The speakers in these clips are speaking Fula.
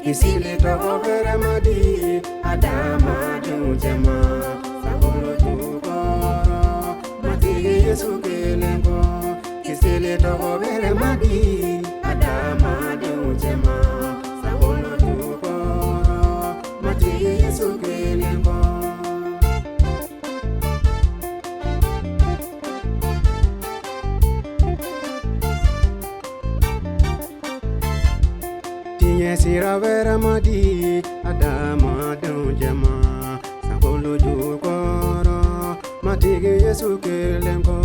Isile toko vere madi Adama jujema Sangolo jukoro Matigi Yesu kelengo Isile toko vere madi Adama jujema Sangolo jukoro Matigi Yesu kelengo Sira vera madi Adama jujema Sangolo jukoro Matigi Yesu kelengo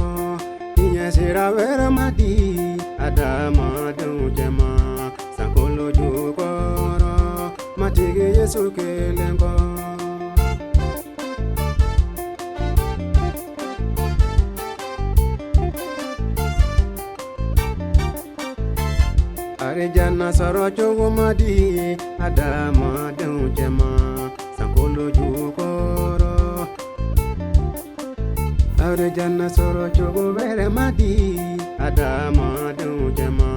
Sira vera madi Adama jujema Sangolo jukoro Matigi Yesu kelengo Arejana soro chogo madi Adama jujema Sangolo jukoro Arejana soro chogo vere madi Adama jujema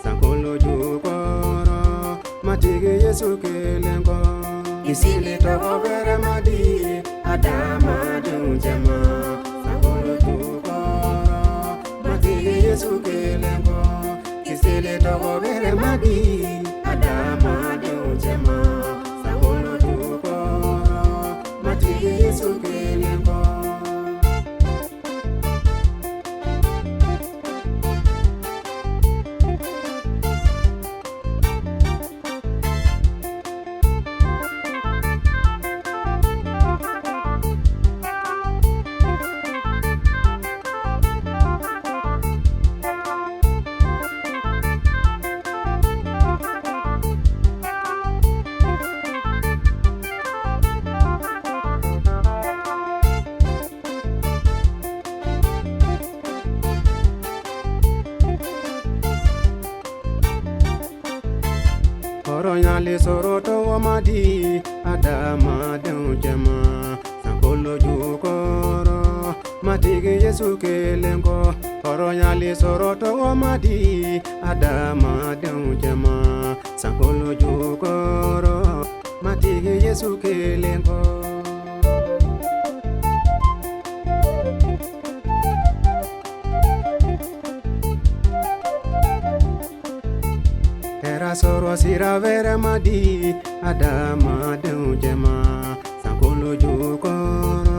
Sangolo jukoro Matigi Yesu kelengo Isile toko vere madi Adama jujema Sangolo jukoro Matigi Yesu kelengo Isile toko vere madi Adama jujema Sangolo jukoro Matigi Yesu kelengo Nyale soroto wamadi Adama jujema Sangolo jukoro Matigi Yesu kelengo Nyale soroto wamadi Adama jujema Sangolo jukoro Matigi Yesu kelengo Soro sira vere madi Adama jujema Sangolo jukoro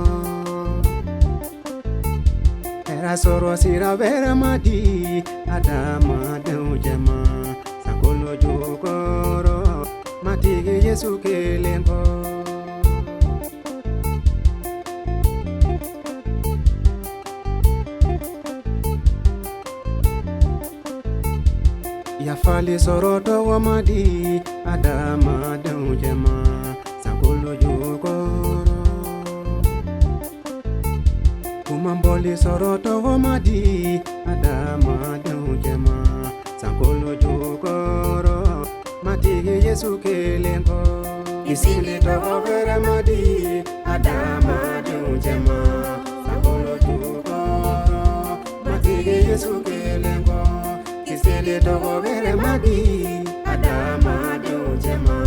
Soro sira vere madi Adama jujema Sangolo jukoro Matigi Yesu kelengo Yafali soroto wamadi Adama jujema Sangolo jukoro Kumamboli soroto wamadi Adama jujema Sangolo jukoro Matigi Yesu kelengo Isile toko vere madi Adama jujema Sangolo jukoro Matigi Yesu kelengo Isile toko vere madi Adama jujema